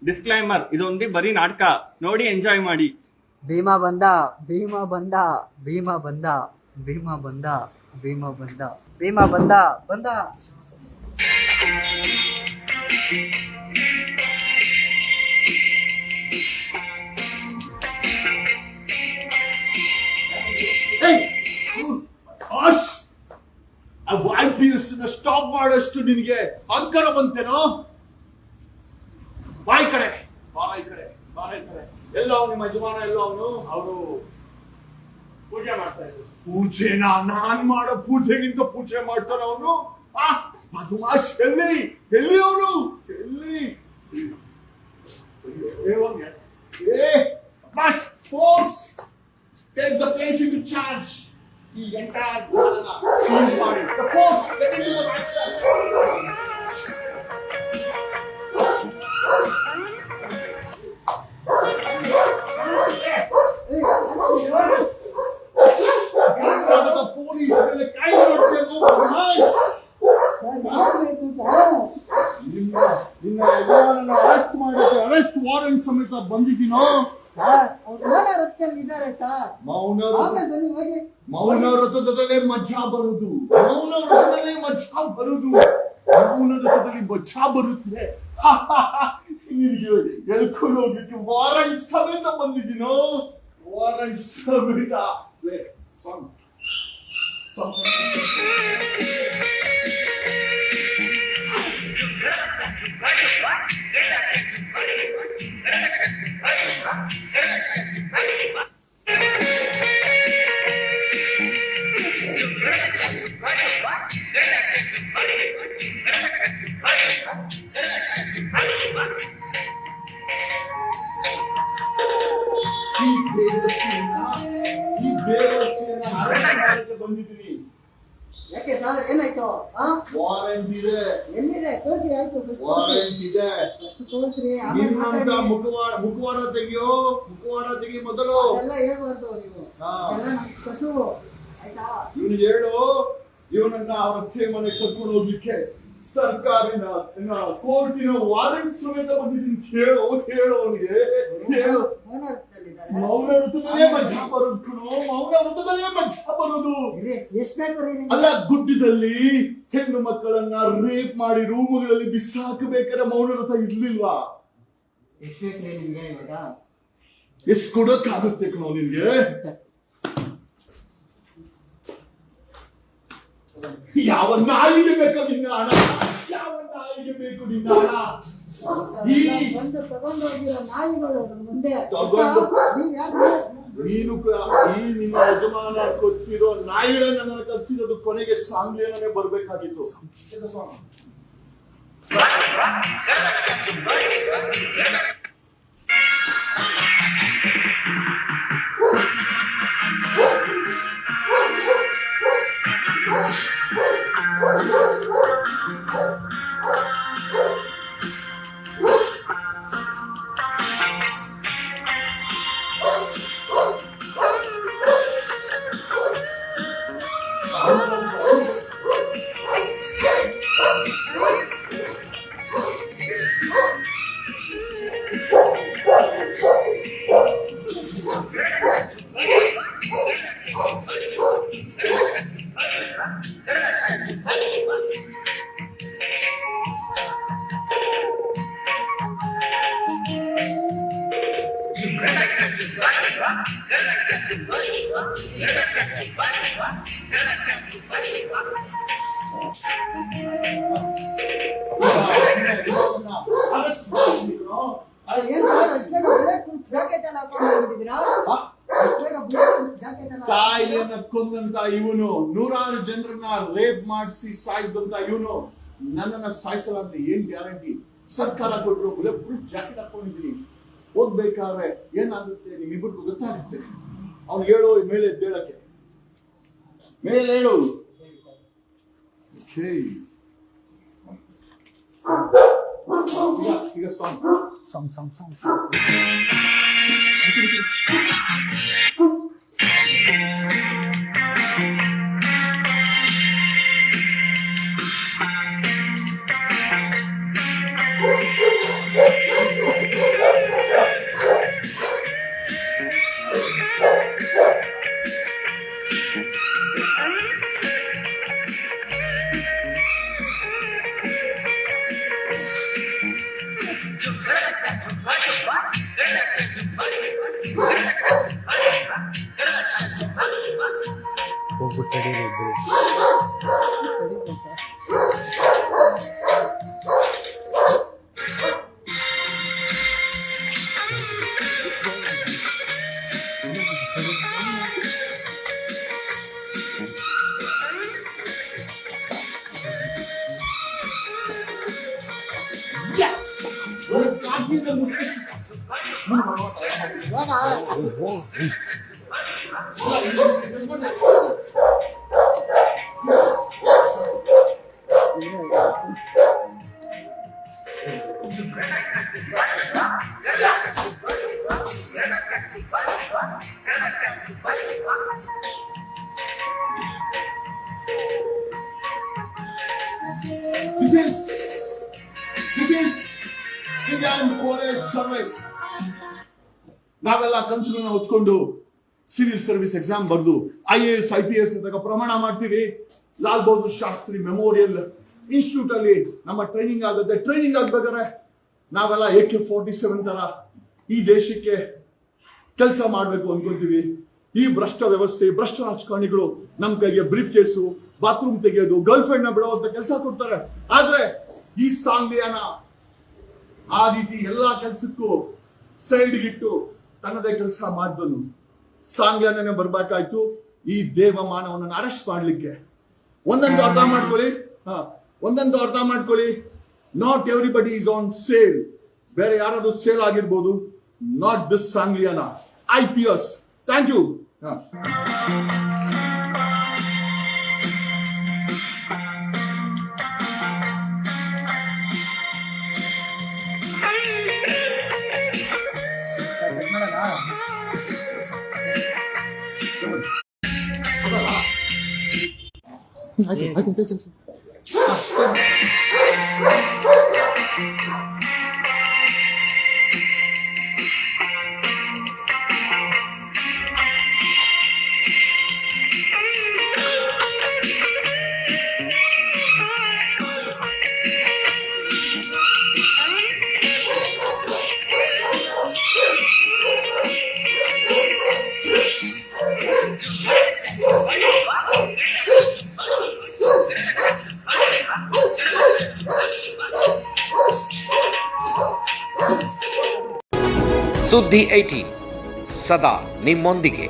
Disclaimer, ಇದೊಂದು ಬರೀ ನಾಟಕ, ನೋಡಿ ಎಂಜಾಯ್ ಮಾಡಿ. ಭೀಮಾ ಬಂದ, ಭೀಮಾ ಬಂದ, ಭೀಮಾ ಬಂದ, ಭೀಮಾ ಬಂದ, ಭೀಮಾ ಬಂದ, ಭೀಮಾ ಬಂದ ಬಂದ. ಸ್ಟಾಪ್ ಮಾಡಷ್ಟು ನಿನಗೆ ಅಹಂಕಾರ ಬಂತೇನೋ? ಬಾಯ್ ಕಡೆ ಬಾಯ್ ಕಡೆ ಬಾಯ್ ಕಡೆ. ಎಲ್ಲೋ ನಿಮ್ಮ ಯಜಮಾನ, ಎಲ್ಲೋ ಅವರು ಪೂಜೆ ಮಾಡ್ತಾ ಇದ್ರು. ಪೂಜೆನಾ? ನಾನ್ ಮಾಡೋ ಪೂಜೆಗಿಂತ ಪೂಜೆ ಮಾಡ್ತಾನ ಅವನು. ಬದಮಾಶ್ ಎಲ್ಲಿ ಎಲ್ಲಿ ಅವನು ಎಲ್ಲಿ? Force take the place in charge. ಈ ಎಂಟೈರ್ ಸೀಸ್ ಮಾಡಿ the force get into the action. Police ಕೈ ನೋಡ್ತೇನೆ. ನಿನ್ನ ಯಜಮಾನನ ಅರೆಸ್ಟ್ ಮಾಡಿದ್ರೆ ಅರೆಸ್ಟ್ ವಾರೆಂಟ್ ಸಮೇತ ಬಂದಿದ್ದೀನೋ? ಮೌನ ವ್ರತದಲ್ಲೇ ಮಜಾ ಬರುದು. ಮೌನ ವ್ರತದಲ್ಲೇ ಮಜಾ ಬರುದು. ಮೌನ ವ್ರತದಲ್ಲಿ ಮಜಾ ಬರುತ್ತೆ. ನಿನಗೆ ಎಳ್ಕೊಂಡು ಹೋಗ್ಲಿಕ್ಕೆ ವಾರಂಟ್ ಸಮೇತ ಬಂದಿದ್ದೀನೋ? ವಾರಂಟ್ ಸಮೇತ. ಸಾಂಗ್ ಸಾಂಗ್ ಈ ಬೇವರ್ಸಿಯನ್ನ ಅರೆಸ್ಟ್ ಮಾಡಕ್ಕೆ ಬಂದಿದ್ದೀನಿ. ಯಾಕೆ ಸರ್, ಏನಾಯ್ತು? ವಾರಂಟ್ ಇದೆ. ಎಲ್ಲಿದೆ? ತೋರಿಸಿ. ಆಯ್ತು, ವಾರಂಟ್ ಇದೆ. ತೋರಿಸ್ರಿ. ನಿನ್ನಂತ ಮುಖವಾಡ ತೆಗಿಯೋ, ಮುಖವಾಡ ತೆಗಿ ಮೊದಲು. ಎಲ್ಲ ಹೇಳ್ಬಾರ್ದು ನೀವು, ಎಲ್ಲ ನಮ್ಮ ಕಸು. ಆಯ್ತಾ? ಇವನು ಹೇಳು, ಇವನನ್ನ ಅವರ ಅತ್ತೆ ಮನೆ ಕರ್ಕೊಂಡು ಹೋಗ್ಲಿಕ್ಕೆ ಸರ್ಕಾರಿನ ಕೋರ್ಟಿನ ವಾರಂಟ್ ಸಮೇತ ಬಂದಿದ್ದೀನಿ. ಹೇಳು ಹೇಳು ಅವನಿಗೆ, ಹೇಳು. ಮೌನ ವೃತ್ತದಲ್ಲೇ ಮಜಾ ಬರೋದು ಕಣೋ, ಮೌನ ವೃತ್ತದಲ್ಲೇ ಮಜಾ ಬರೋದು. ಅಲ್ಲ, ಗುಡ್ಡದಲ್ಲಿ ಹೆಣ್ಣು ಮಕ್ಕಳನ್ನ ರೇಪ್ ಮಾಡಿ ರೂಮುಗಳಲ್ಲಿ ಬಿಸಾಕಬೇಕಾದ್ರೆ ಮೌನ ವೃತ ಇರ್ಲಿಲ್ವಾ? ಎಷ್ಟು ಕೊಡಕ್ಕಾಗುತ್ತೆ ಕಣೋ ನಿನ್ಗೆ? ಯಾವ ನಾಯಿಗೆ ಬೇಕು ನಿನ್ನ ಹಣ? ಯಾವ ನಾಯಿಗೆ ಬೇಕು ನಿನ್ನ ಹಣ? ನೀನು ಈ ನಿನ್ನ ಯಜಮಾನ ಕೊಟ್ಟಿರೋ ನಾಯಿಗಳನ್ನ ನನ್ನ ಕರ್ಸಿರೋದು ಕೊನೆಗೆ ಸಾಂಗ್ಲಿಯನ್ನೇ ಬರ್ಬೇಕಾಗಿತ್ತು. ತಾಯಿಯನ್ನ ಕೊಂದಂತ ಇವನು, ನೂರಾರು ಜನರನ್ನ ರೇಪ್ ಮಾಡಿಸಿ ಸಾಯಿಸಿದಂತ ಇವನು ನನ್ನನ್ನ ಸಾಯಿಸಲ್ಲ ಅಂತ ಏನ್ ಗ್ಯಾರಂಟಿ? ಸರ್ಕಾರ ಕೊಟ್ಟರು ಬುಲೆಟ್ ಪ್ರೂಫ್ ಜಾಕೆಟ್ ಹಾಕೊಂಡಿದ್ದೀನಿ. ಹೋಗ್ಬೇಕಾದ್ರೆ ಏನಾಗುತ್ತೆ ನಿಮ್ಮಿಬ್ಬರಿಗೂ ಗೊತ್ತಾಗುತ್ತೆ. ಅವ್ನು ಹೇಳೋ ಮೇಲೆ ಎದ್ದೇಳಕ್ಕೆ, ಮೇಲೆ ಹೇಳು. ಈಗ song song song song This is Indian Police Service. ನಾವೆಲ್ಲ ಕನಸುಗಳನ್ನ ಹೊತ್ಕೊಂಡು ಸಿವಿಲ್ ಸರ್ವಿಸ್ ಎಕ್ಸಾಮ್ ಬರೆದು IAS IPS ಇದ್ದಾಗ ಪ್ರಮಾಣ ಮಾಡ್ತೀವಿ. ಲಾಲ್ ಬಹದ್ದೂರ್ ಶಾಸ್ತ್ರಿ ಮೆಮೋರಿಯಲ್ ಇನ್ಸ್ಟಿಟ್ಯೂಟ್ ಅಲ್ಲಿ ನಮ್ಮ ಟ್ರೈನಿಂಗ್ ಆಗುತ್ತೆ. ಟ್ರೈನಿಂಗ್ ಆಗ್ಬೇಕಾದ್ರೆ ನಾವೆಲ್ಲ AK-47 ತರ ಈ ದೇಶಕ್ಕೆ ಕೆಲಸ ಮಾಡ್ಬೇಕು ಅನ್ಕೊಂತೀವಿ. ಈ ಭ್ರಷ್ಟ ವ್ಯವಸ್ಥೆ, ಭ್ರಷ್ಟ ರಾಜಕಾರಣಿಗಳು ನಮ್ ಕೈಗೆ ಬ್ರೀಫ್ ಕೇಸು, ಬಾತ್ರೂಮ್ ತೆಗೆಯೋದು, ಗರ್ಲ್ ಫ್ರೆಂಡ್ ನ ಬಿಡೋಂತ ಕೆಲಸ ಕೊಡ್ತಾರೆ. ಆದ್ರೆ ಈ ಸಾಂಗ್ಲಿಯಾನ ಆ ರೀತಿ ಎಲ್ಲಾ ಕೆಲ್ಸಕ್ಕೂ ಸೈಡ್ಗಿಟ್ಟು ತನ್ನದೇ ಕೆಲಸ ಮಾಡಿದನು. ಸಾಂಗ್ಲಿಯಾನೇ ಬರ್ಬೇಕಾಯ್ತು ಈ ದೇವ ಮಾನವನನ್ನು ಅರೆಸ್ಟ್ ಮಾಡ್ಲಿಕ್ಕೆ. ಒಂದಂತೂ ಅರ್ಥ ಮಾಡ್ಕೊಳ್ಳಿ, not everybody is on sale. ಬೇರೆ ಯಾರಾದ್ರೂ ಸೇಲ್ ಆಗಿರ್ಬೋದು, not this Sangliana IPS. Thank you. ಸುದ್ದಿ 18 ಸದಾ ನಿಮ್ಮೊಂದಿಗೆ.